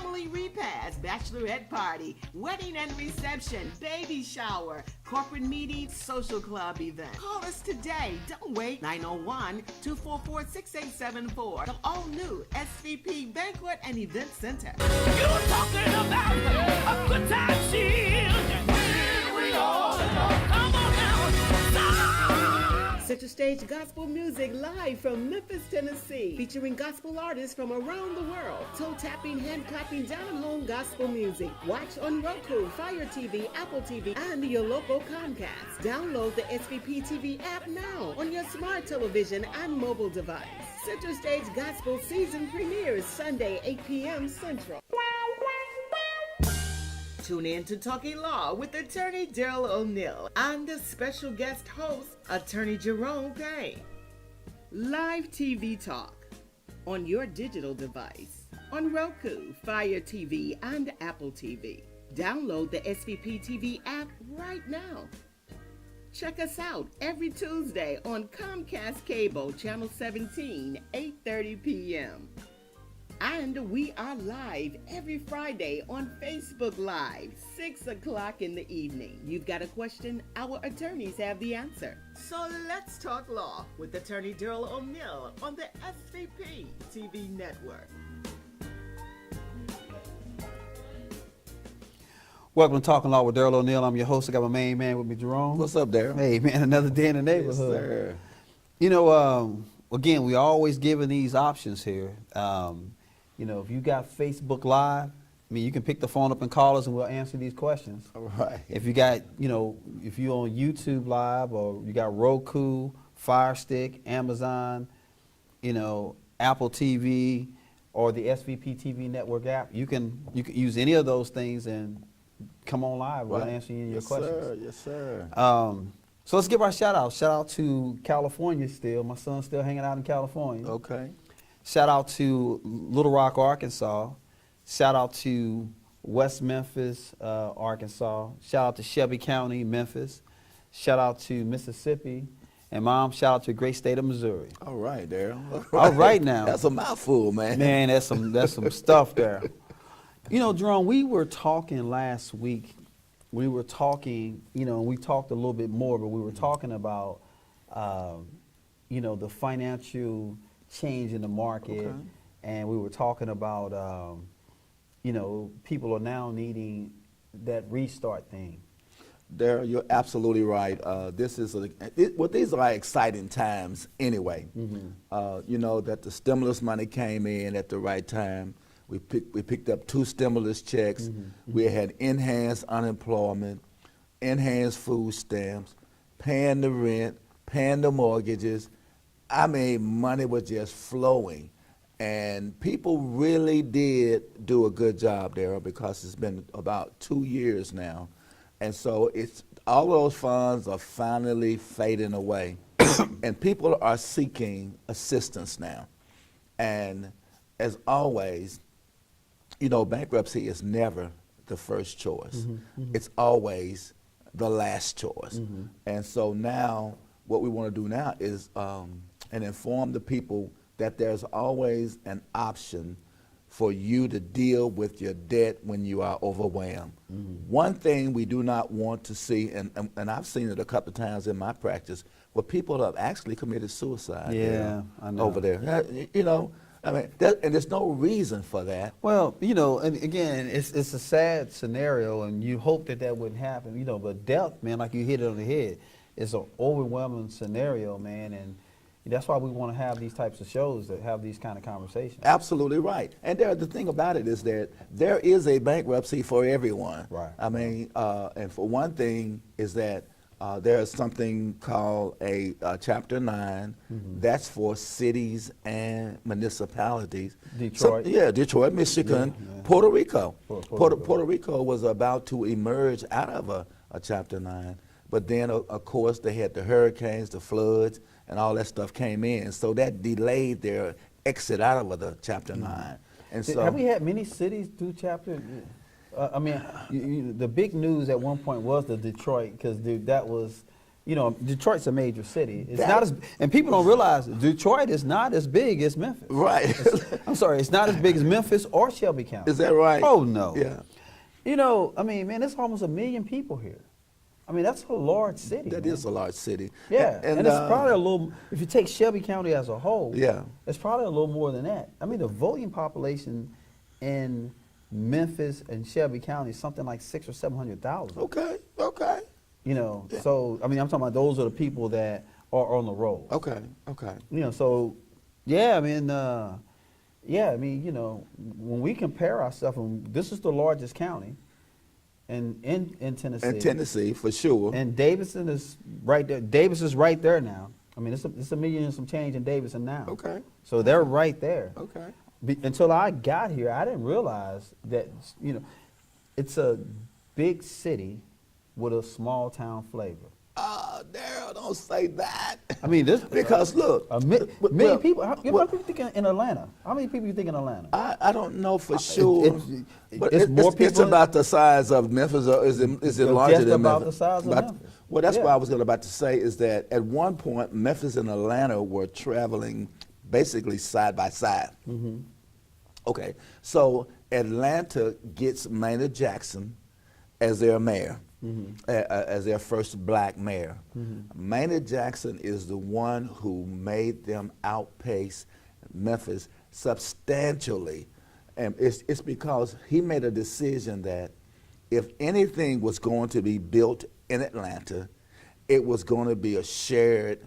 family repast, bachelorette party, wedding and reception, baby shower, corporate meeting, social club event. Call us today. Don't wait. 901-244-6874. The all-new SVP Banquet and Event Center. You're talking about a good time shield. When we all alone. Come on now. Center Stage Gospel Music live from Memphis, Tennessee, featuring gospel artists from around the world. Toe tapping, hand clapping, down home gospel music. Watch on Roku, Fire TV, Apple TV, and your local Comcast. Download the SVP TV app now on your smart television and mobile device. Center Stage Gospel season premieres Sunday, 8 p.m. Central. Tune in to Talking Law with attorney Daryl O'Neill and the special guest host, attorney Jerome Payne. Live TV talk on your digital device, on Roku, Fire TV, and Apple TV. Download the SVP TV app right now. Check us out every Tuesday on Comcast Cable, Channel 17, 8:30 p.m. And we are live every Friday on Facebook Live, 6 o'clock in the evening. You've got a question? Our attorneys have the answer. So let's talk law with attorney Daryl O'Neill on the SVP TV network. Welcome to Talking Law with Daryl O'Neill. I'm your host. I got my main man with me, Jerome. What's up, Daryl? Hey, man, another day in the neighborhood. Yes, sir. You know, again, we always giving these options here. You know, if you got Facebook Live, I mean, you can pick the phone up and call us and we'll answer these questions. All right. If you got, you know, if you're on YouTube Live or you got Roku, Fire Stick, Amazon, you know, Apple TV, or the SVP TV network app, you can use any of those things and come on live. We'll answer you your questions. Yes, sir. So let's give our shout out. Shout out to California still. My son's still hanging out in California. Okay. Shout out to Little Rock, Arkansas. Shout out to West Memphis, Arkansas. Shout out to Shelby County, Memphis. Shout out to Mississippi. And Mom, shout out to the great state of Missouri. All right, Daryl. All right now. That's a mouthful, man. Man, that's some stuff there. You know, Jerome, we were talking last week. We were talking, you know, we talked a little bit more, but we were talking about, you know, the financial change in the market. Okay. And we were talking about, you know, people are now needing that restart thing. Daryl, you're absolutely right. These are exciting times anyway. Mm-hmm. You know, that the stimulus money came in at the right time. We picked up 2 stimulus checks. Mm-hmm. We had enhanced unemployment, enhanced food stamps, paying the rent, paying the mortgages. I mean, money was just flowing. And people really did do a good job, Daryl, because it's been about 2 years now. And so it's all those funds are finally fading away. And people are seeking assistance now. And as always, you know, bankruptcy is never the first choice. Mm-hmm, mm-hmm. It's always the last choice. Mm-hmm. And so now, what we want to do now is and inform the people that there's always an option for you to deal with your debt when you are overwhelmed. Mm-hmm. One thing we do not want to see, and I've seen it a couple of times in my practice, where people have actually committed suicide. Yeah, I know. Over there. You know, I mean, and there's no reason for that. Well, you know, and again, it's a sad scenario, and you hope that that wouldn't happen, you know, but death, man, like you hit it on the head, is an overwhelming scenario, man, and that's why we want to have these types of shows that have these kind of conversations. Absolutely right. And the thing about it is that there is a bankruptcy for everyone. Right. I mean, and for one thing is that there is something called a Chapter 9. Mm-hmm. That's for cities and municipalities. Detroit. Detroit, Michigan, Yeah. Puerto Rico. Puerto Puerto Rico was about to emerge out of a Chapter 9. But then, of course, they had the hurricanes, the floods, and all that stuff came in. So that delayed their exit out of the Chapter 9. And so, have we had many cities do Chapter? I mean, the big news at one point was the Detroit, because that was, you know, Detroit's a major city. It's not as, and people don't realize Detroit is not as big as Memphis. Right. I'm sorry, it's not as big as Memphis or Shelby County. Is that right? Oh no. Yeah. You know, I mean, man, there's almost 1 million people here. I mean, that's a large city. That man. is a large city. Yeah, and it's probably a little. If you take Shelby County as a whole, Yeah. it's probably a little more than that. I mean, the voting population in Memphis and Shelby County is something like 600,000 or 700,000. Okay. You know, so I mean, I'm talking about those are the people that are on the roll. Okay. You know, so yeah, I mean, you know, when we compare ourselves, and this is the largest county in Tennessee. In Tennessee, for sure. And Davidson is right there. Davis is right there now. I mean, it's a million and some change in Davidson now. Okay. So they're right there. Okay. Until I got here, I didn't realize that, you know, it's a big city with a small town flavor. Daryl, don't say that. I mean, this Because look, million people. How many people think in Atlanta? How many people you think in Atlanta? I don't know for sure. But it's more people. It's about the size of Memphis, or is it larger just than about Memphis? the size of Memphis. Well, that's Yeah. what I was about to say, is that at one point, Memphis and Atlanta were traveling basically side by side. Mm-hmm. Okay, so Atlanta gets Maynard Jackson as their mayor, as their first black mayor. Maynard Jackson is the one who made them outpace Memphis substantially. And it's because he made a decision that if anything was going to be built in Atlanta, it was going to be a shared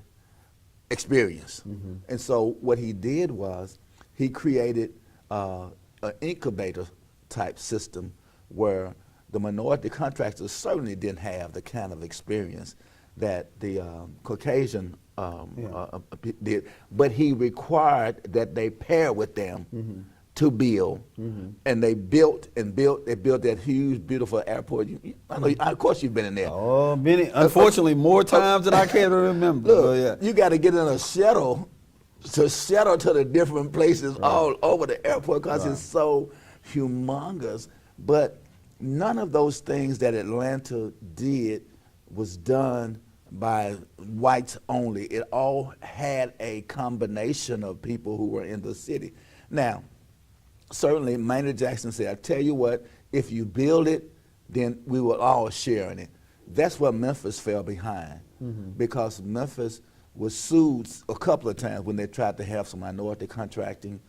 experience. And so what he did was he created an incubator type system where the minority contractors certainly didn't have the kind of experience that the Caucasian did, but he required that they pair with them to build, and they built that huge, beautiful airport. I know, of course, you've been in there. Oh, many. Unfortunately, more times than I can remember. Look, Oh, yeah. you got to get in a shuttle to the different places all over the airport because it's so humongous. But none of those things that Atlanta did was done by whites only. It all had a combination of people who were in the city. Now, certainly Maynard Jackson said, I tell you what, if you build it, then we will all share in it. That's where Memphis fell behind, because Memphis was sued a couple of times when they tried to have some minority contracting.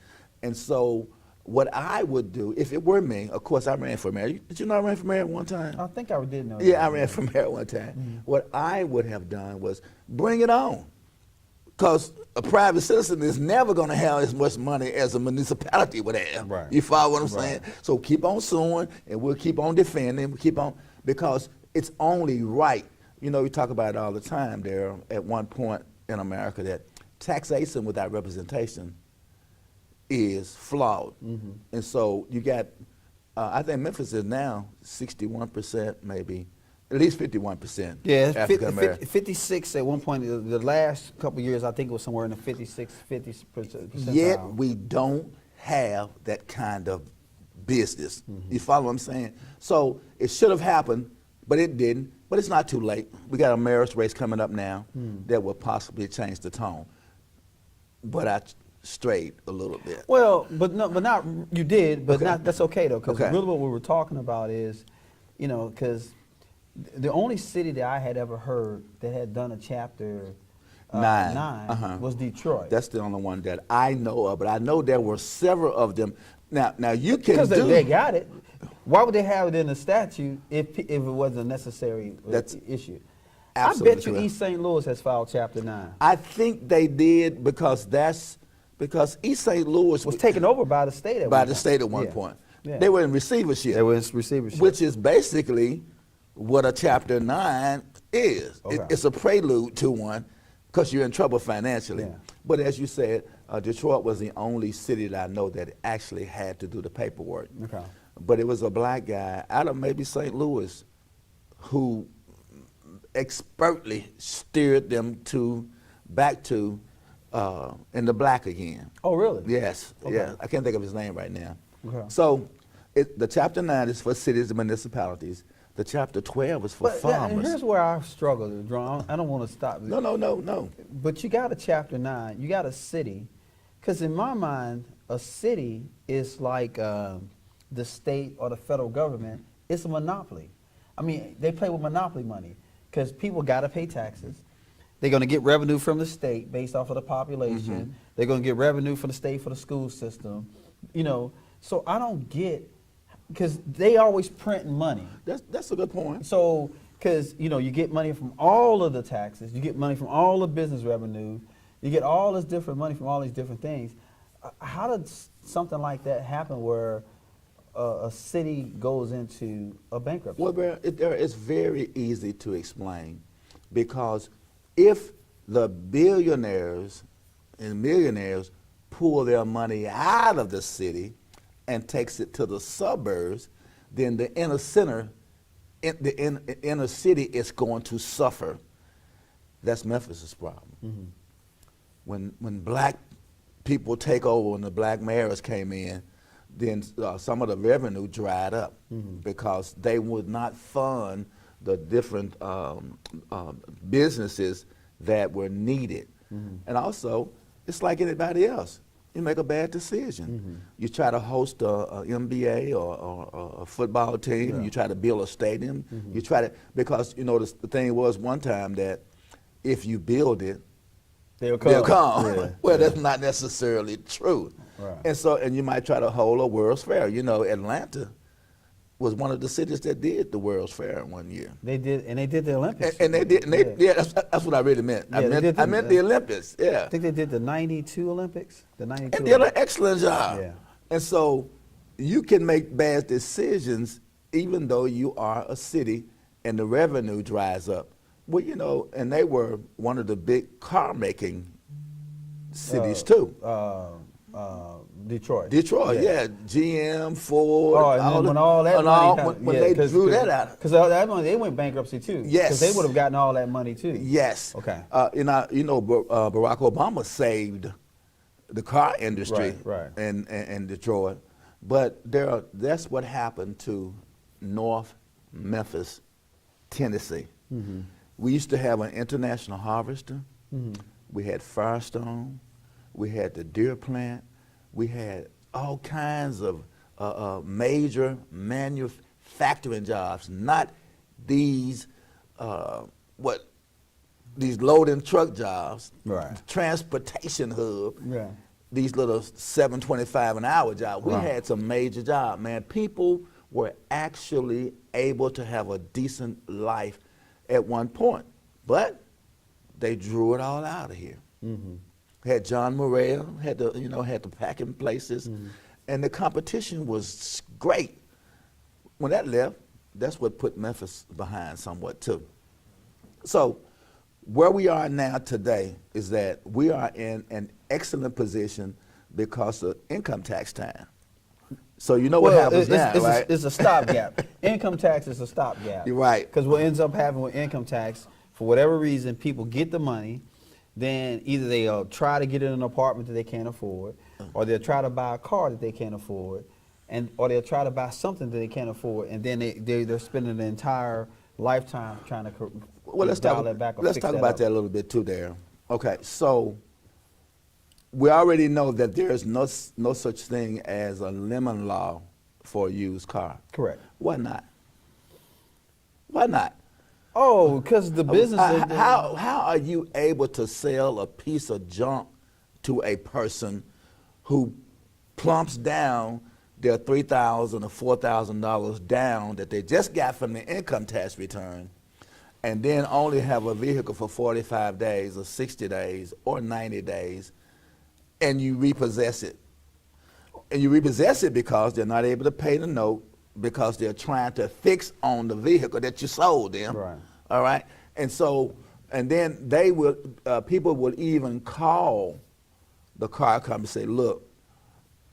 And so what I would do, if it were me, of course I ran for mayor. Did you know I ran for mayor one time? I think I did know. Yeah, I ran for mayor one time. What I would have done was bring it on. Because a private citizen is never going to have as much money as a municipality would have. Right. You follow what I'm saying? So keep on suing, and we'll keep on defending, because it's only right. You know, we talk about it all the time there at one point in America that taxation without representation is flawed. And so you got, I think Memphis is now 61% maybe, at least 51%. Yeah, African American. 56 at one point. The last couple of years, I think it was somewhere in the 50%. Yet we don't have that kind of business. You follow what I'm saying? So it should have happened, but it didn't. But it's not too late. We got a mayor's race coming up now that will possibly change the tone. But I strayed a little bit. Well, but not you did, but Okay. not. That's okay though, because Okay. really what we were talking about is, you know, because the only city that I had ever heard that had done a chapter 9 was Detroit. That's the only one that I know of, but I know there were several of them. Now you can because do. they got it. Why would they have it in the statute if it wasn't a necessary That's issue? absolutely I bet you correct. East St. Louis has filed chapter 9. I think they did because East St. Louis Was taken over by the state at by one the point. state at one Yeah. point. Yeah. They were in receivership. There was receivership. Which is basically what a Chapter 9 is. Okay. It's a prelude to one because you're in trouble financially. Yeah. But as you said, Detroit was the only city that I know that actually had to do the paperwork. Okay. But it was a black guy out of maybe St. Louis who expertly steered them back to in the black again. Oh, really? Yes, Okay. yeah. I can't think of his name right now. Okay. So the Chapter 9 is for cities and municipalities. The chapter 12 is for But yeah, and farmers. here's where I struggle, Jerome. I don't want to stop. No. But you got a chapter 9. You got a city, because in my mind, a city is like the state or the federal government. It's a monopoly. I mean, they play with monopoly money because people got to pay taxes. They're going to get revenue from the state based off of the population. They're going to get revenue from the state for the school system. You know, so I don't get, because they always print money. That's a good point. So, because, you know, you get money from all of the taxes, you get money from all the business revenue, you get all this different money from all these different things. How did something like that happen where a city goes into a bankruptcy? Well, it's very easy to explain, because if the billionaires and millionaires pull their money out of the city and takes it to the suburbs, then the inner city is going to suffer. That's Memphis's problem. When black people take over, when the black mayors came in, then some of the revenue dried up because they would not fund the different businesses that were needed. And also, it's like anybody else. You make a bad decision. You try to host a NBA or a football team. You try to build a stadium. You try to, because you know the thing was one time that if you build it, they'll come. Yeah. Well, that's not necessarily true. Right. And you might try to hold a World's Fair. You know, Atlanta was one of the cities that did the World's Fair one year. They did, and they did the Olympics. And they did, that's what I really meant. Yeah, I meant the Olympics, yeah. I think they did the 92 Olympics. The 92 And did an Olympics. excellent job. Yeah. And so you can make bad decisions even though you are a city and the revenue dries up. Well, you know, and they were one of the big car-making cities too. Detroit. Detroit, yeah. GM, Ford. Oh, and then when all that money when they drew that out. Because that money, they went bankruptcy too. Yes. Because they would have gotten all that money too. Yes. Okay. Barack Obama saved the car industry Right. in Detroit. But that's what happened to North Memphis, Tennessee. We used to have an International Harvester. We had Firestone. We had the Deere plant. We had all kinds of major manufacturing jobs, not these these loading truck jobs, Right. transportation hub, Yeah. these little $7.25 an hour jobs. We Right. had some major jobs, man. People were actually able to have a decent life at one point, but they drew it all out of here. Had John Morrell, had the packing places, and the competition was great. When that left, that's what put Memphis behind somewhat too. So where we are now today is that we are in an excellent position because of income tax time. So you know what happens now, right? It's a stopgap. Income tax is a stopgap. You're right. Because what ends up happening with income tax, for whatever reason, people get the money, then either they'll try to get in an apartment that they can't afford, or they'll try to buy a car that they can't afford, or they'll try to buy something that they can't afford, and then they're spending the entire lifetime trying to Well, dial that back or let's fix talk that about up. that a little bit too there. Okay, so we already know that there is no such thing as a lemon law for a used car. Correct. Why not? Why not? Oh, because the business. How are you able to sell a piece of junk to a person who plumps down their $3,000 or $4,000 down that they just got from the income tax return, and then only have a vehicle for 45 days or 60 days or 90 days, and you repossess it? And you repossess it because they're not able to pay the note, because they're trying to fix on the vehicle that you sold them. Right. All right. And so, and then they will, people will even call the car company and say, look,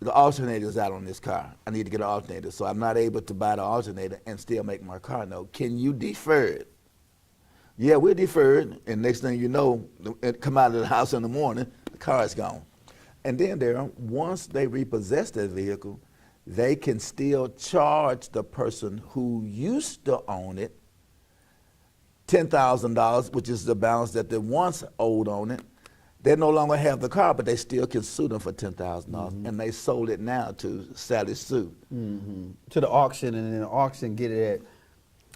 the alternator's out on this car. I need to get an alternator. So I'm not able to buy the alternator and still make my car note. Can you defer it? Yeah, we're deferred. And next thing you know, it come out of the house in the morning, the car is gone. And then once they repossess that vehicle, they can still charge the person who used to own it $10,000, which is the balance that they once owed on it. They no longer have the car, but they still can sue them for $10,000, and they sold it now to Sally Sue. To the auction, and then the auction get it at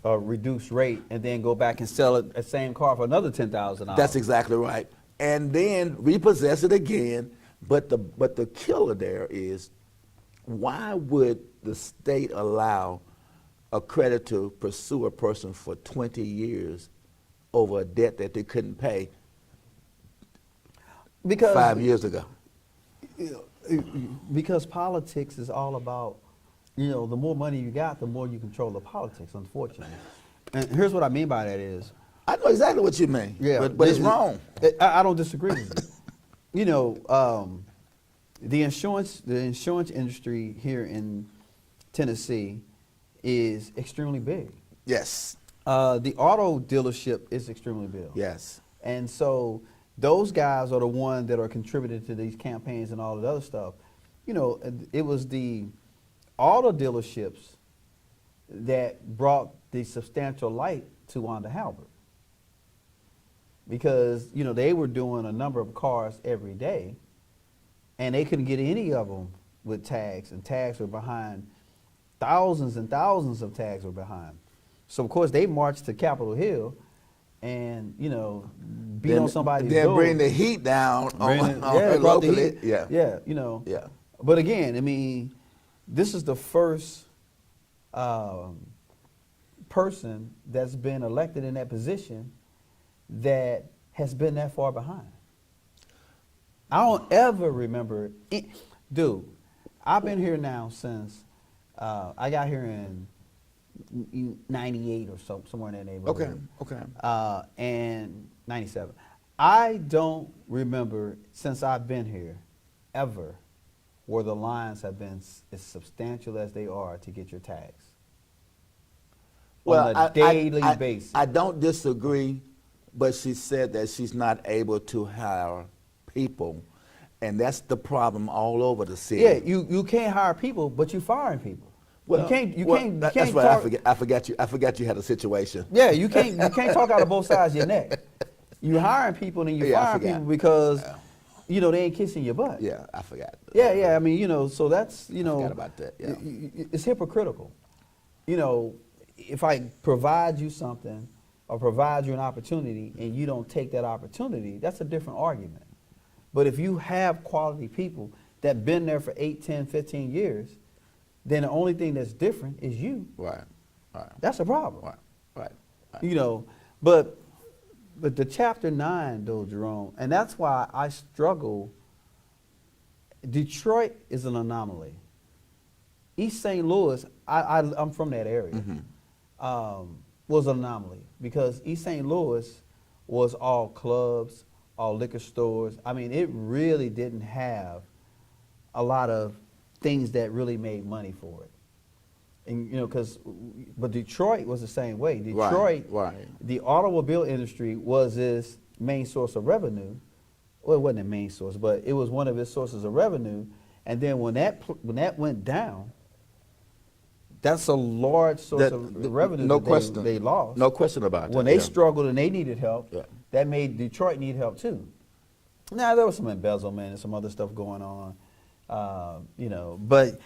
a reduced rate, and then go back and sell it the same car for another $10,000. That's exactly right. And then repossess it again. But the killer there is, why would the state allow a creditor to pursue a person for 20 years over a debt that they couldn't pay because 5 years ago? Because politics is all about, the more money you got, the more you control the politics, unfortunately. And here's what I mean by that is, I know exactly what you mean, but it's wrong. I don't disagree with you. The insurance industry here in Tennessee is extremely big. Yes, The auto dealership is extremely big. yes. And so those guys are the ones that are contributing to these campaigns and all that other stuff. It was the auto dealerships that brought the substantial light to Wanda Halbert. Because, they were doing a number of cars every day, and they couldn't get any of them with tags, and tags were behind. Thousands and thousands of tags were behind. So, of course, they marched to Capitol Hill and, beat on somebody's door. Then bring the heat down on brought the locally. heat. Yeah. Yeah, Yeah. But again, this is the first person that's been elected in that position that has been that far behind. I don't ever remember it. Dude, I've been here now since I got here in 98 or so, somewhere in that neighborhood. Okay. And 97. I don't remember since I've been here ever where the lines have been as substantial as they are to get your tags. On a daily basis. I don't disagree, but she said that she's not able to hire people, and that's the problem all over the city. Yeah, you can't hire people, but you're firing people. You can't. That's right. I forgot you had a situation. Yeah, you can't talk out of both sides of your neck. You hiring people and you firing people because they ain't kissing your butt. Yeah, I forgot. Yeah. So that's I forgot about that. Yeah. It's hypocritical. If I provide you something or provide you an opportunity and you don't take that opportunity, that's a different argument. But if you have quality people that been there for 8, 10, 15 years, then the only thing that's different is you. Right. That's a problem. Right. But the Chapter 9, though, Jerome, and that's why I struggle. Detroit is an anomaly. East St. Louis, I'm from that area, was an anomaly because East St. Louis was all clubs, all liquor stores. I mean, it really didn't have a lot of things that really made money for it. And but Detroit was the same way. Detroit, right. The automobile industry was its main source of revenue. Well, it wasn't the main source, but it was one of its sources of revenue. And then when that went down, that's a large source of revenue they lost. No question about that. When they struggled and they needed help, Yeah. that made Detroit need help too. Now, there was some embezzlement and some other stuff going on, but...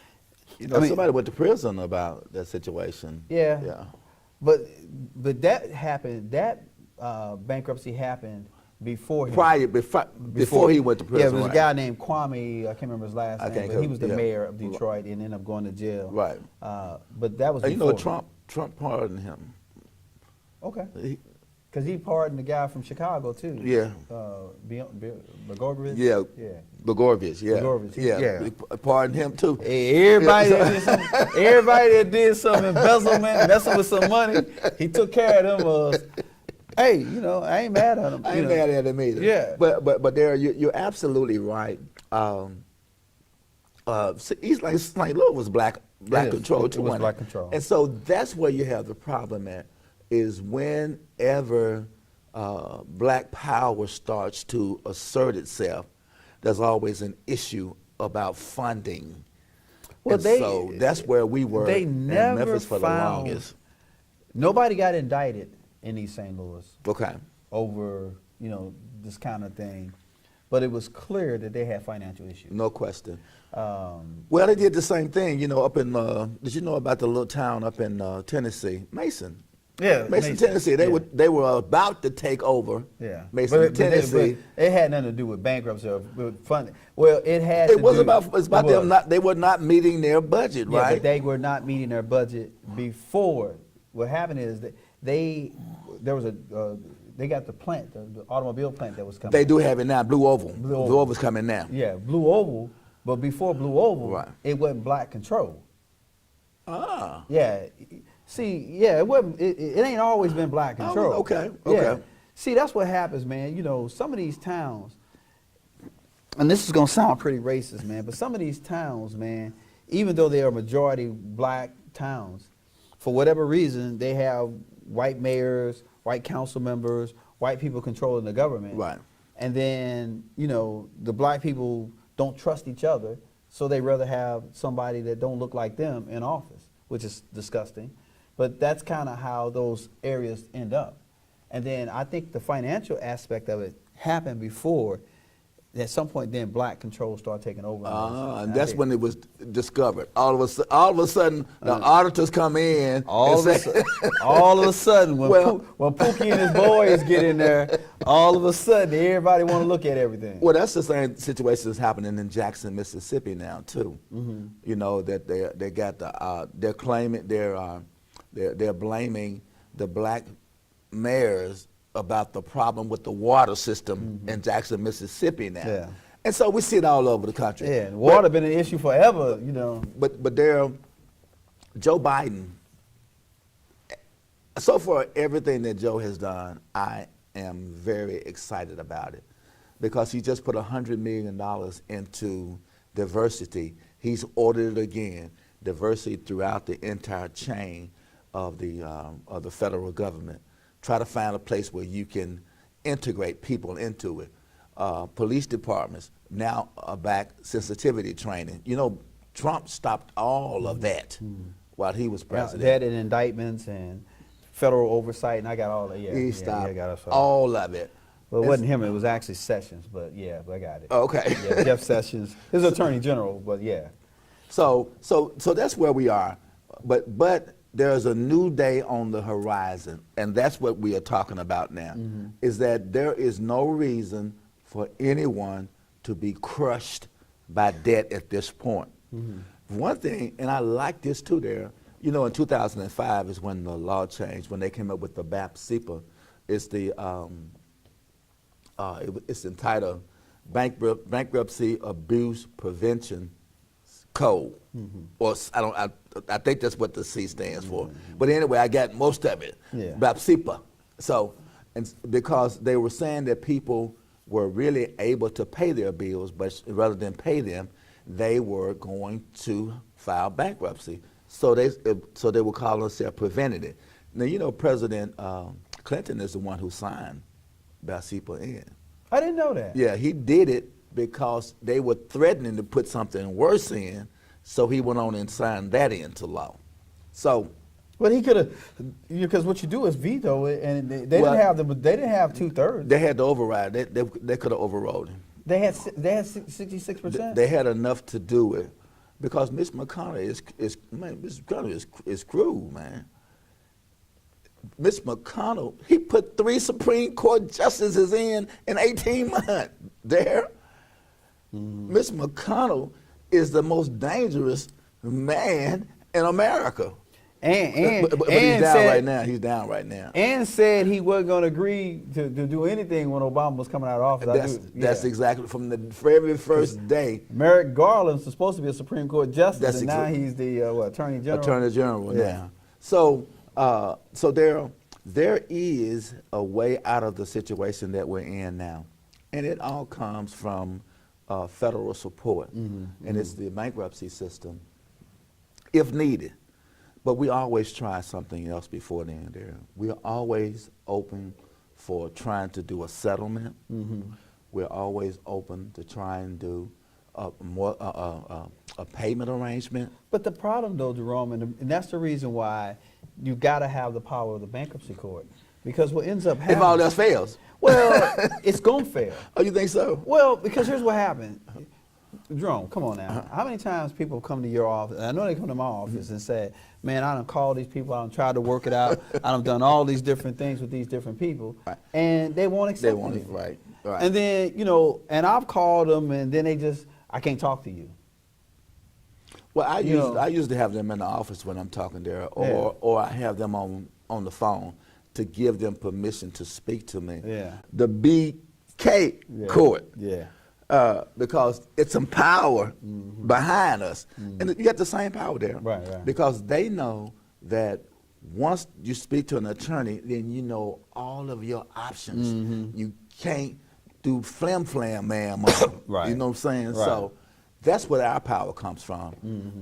somebody went to prison about that situation. Yeah. But that happened, bankruptcy happened before him. Before he went to prison. Yeah, there was right. a guy named Kwame, I can't remember his last name, but he was the yeah. mayor of Detroit and ended up going to jail. Right. But that was before. Trump pardoned him. Okay. Because he pardoned the guy from Chicago, too. Yeah. Blagojevich? Yeah. Blagojevich, yeah. He pardoned him, too. Hey, everybody that did some embezzlement, messing with some money, he took care of them. Hey, I ain't mad at him. I ain't mad at him either. Yeah. But there, you're absolutely right. East St. Louis was black control too. It was black control. And so that's where you have the problem at, is whenever black power starts to assert itself, there's always an issue about funding. Well, And so that's where we were they in never Memphis for the found- longest. Nobody got indicted in East St. Louis Okay. over, this kind of thing. But it was clear that they had financial issues. No question. Um, Well, they did the same thing, up in, did you know about the little town up in Tennessee? Mason. yeah, Mason, Tennessee. They were about to take over Yeah, Mason, Tennessee. But it had nothing to do with bankruptcy or with funding. Well, it had. It to was do, about it them was. not. They were not meeting their budget, Yeah, right? but they were not meeting their budget before. What happened is that they got the plant, the automobile plant that was coming. They do have it now. Blue Oval. Blue Blue Oval. Oval's coming now. Yeah, Blue Oval. But before Blue Oval, Right. it wasn't black control. Ah. Yeah. See, yeah, it wasn't. It ain't always been black Oh, control. okay, Yeah. okay. See, that's what happens, man. Some of these towns, and this is gonna sound pretty racist, man, but some of these towns, man, even though they are majority black towns, for whatever reason, they have white mayors, white council members, white people controlling the government. Right. And then, the black people don't trust each other, so they rather have somebody that don't look like them in office, which is disgusting. But that's kind of how those areas end up. And then I think the financial aspect of it happened before. At some point, then black control started taking over. And that's when it was discovered. All of a sudden, the auditors come in. All and of a sudden, when Pookie and his boys get in there, all of a sudden, everybody want to look at everything. Well, that's the same situation that's happening in Jackson, Mississippi now too. Mm-hmm. That they got they're claiming they're blaming the black mayors about the problem with the water system in Jackson, Mississippi now. Yeah. And so we see it all over the country. Yeah, and water been an issue forever, But Joe Biden, so far everything that Joe has done, I am very excited about it because he just put $100 million into diversity. He's ordered it again, diversity throughout the entire chain of the federal government. Try to find a place where you can integrate people into it. Police departments now are back sensitivity training. Trump stopped all of that while he was president. That and indictments and federal oversight, and I got all that. Yeah, He yeah, stopped I got us all of it. Well, it wasn't him; it was actually Sessions. But yeah, I got it. Okay. Yeah, Jeff Sessions, his attorney general. But yeah. So that's where we are. But there's a new day on the horizon, and that's what we are talking about now, is that there is no reason for anyone to be crushed by debt at this point. One thing, and I like this too there, in 2005 is when the law changed, when they came up with the BAP-CEPA. It's it's entitled Bankruptcy Abuse Prevention Code, or I think that's what the C stands for. But anyway, I got most of it. Yeah. BAP-CEPA. So, and because they were saying that people were really able to pay their bills, but rather than pay them, they were going to file bankruptcy. So they were calling themselves preventing it. Now President Clinton is the one who signed BAP-CEPA in. I didn't know that. Yeah, he did it because they were threatening to put something worse in, so he went on and signed that into law. So, But he could have, because what you do is veto it, and they Well, didn't have 2/3. they had to override. They could have overrode him. They had 66%. They had enough to do it because Mitch McConnell is cruel, man. Mitch McConnell, he put 3 Supreme Court justices in 18 months. There, Mitch McConnell is the most dangerous man in America. And But he's down right now. He's down right now. And said he wasn't going to agree to do anything when Obama was coming out of office. That's exactly from the very first day. Merrick Garland was supposed to be a Supreme Court justice, That's and now he's the Attorney General. Attorney General Yeah. now. So there is a way out of the situation that we're in now, and it all comes from federal support, and it's the bankruptcy system, if needed. But we always try something else before then. We are always open for trying to do a settlement. We're always open to try and do a payment arrangement. But the problem, though, Jerome, and that's the reason why you got to have the power of the bankruptcy court, because what ends up happening. If all else fails. Well, it's gonna fail. Oh, you think so? Well, because here's what happened. Jerome, come on now. How many times people come to your office? I know they come to my office and say, "Man, I done called these people. I done tried to work it out. I done done all these different things with these different people, and they won't accept They want me." it, right. Right. And then and I've called them, and then I can't talk to you. Well, I usually have them in the office when I'm talking there, or I have them on the phone to give them permission to speak to me. Yeah. The BK court. Yeah. Because it's some power behind us. And you got the same power there. Right. Because they know that once you speak to an attorney, then you know all of your options. You can't do flam, ma'am. Right. You know what I'm saying? Right. So that's where our power comes from.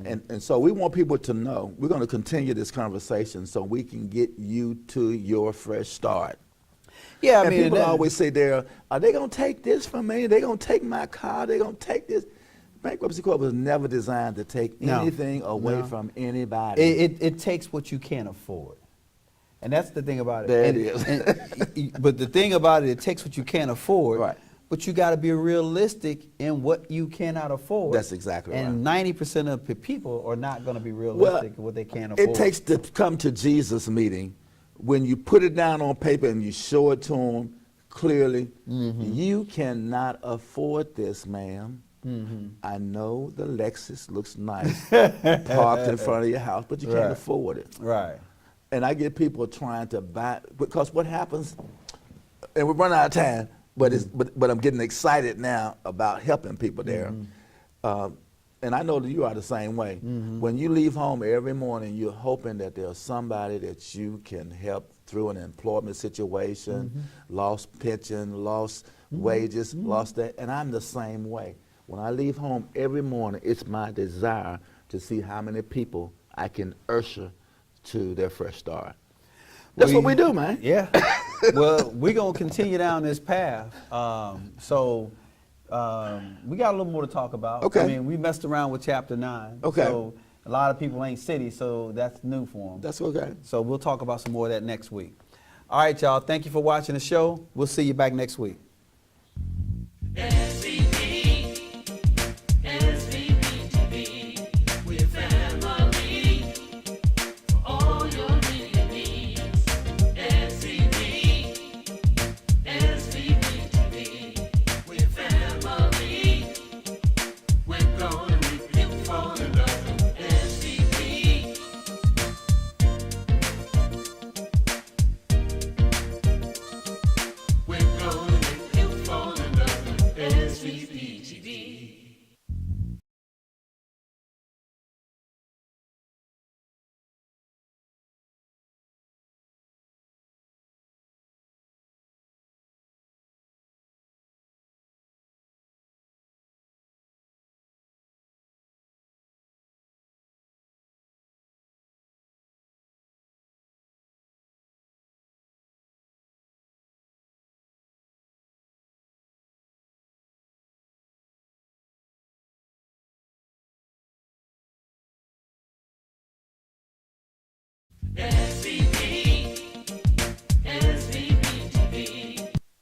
And so we want people to know, we're going to continue this conversation so we can get you to your fresh start. Yeah, And people always say are they going to take this from me? They're going to take my car? They're going to take this? Bankruptcy court was never designed to take anything away from anybody. It takes what you can't afford. And that's the thing about it. There it is. But the thing about it takes what you can't afford. Right. But you got to be realistic in what you cannot afford. That's exactly right. And 90% of people are not going to be realistic in what they can't afford. It takes to come to Jesus meeting when you put it down on paper and you show it to them clearly. You cannot afford this, ma'am. I know the Lexus looks nice parked in front of your house, but you can't afford it. Right. And I get people trying to buy, because what happens, and we're running out of time, but I'm getting excited now about helping people there. And I know that you are the same way. When you leave home every morning, you're hoping that there's somebody that you can help through an employment situation, lost pension, lost wages, lost that, and I'm the same way. When I leave home every morning, it's my desire to see how many people I can usher to their fresh start. That's what we do, man. Yeah. Well, we're going to continue down this path. We got a little more to talk about. Okay. I mean, we messed around with Chapter 9. Okay. So a lot of people ain't city, so that's new for them. That's okay. So we'll talk about some more of that next week. All right, y'all. Thank you for watching the show. We'll see you back next week.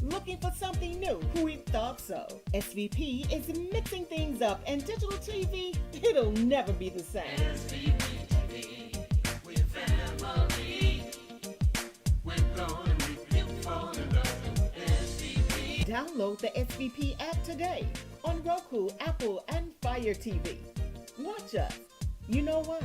Looking for something new? Who thought so? SVP is mixing things up, and digital TV, it'll never be the same. Download the SVP app today on Roku, Apple, and Fire TV. Watch us. You know why?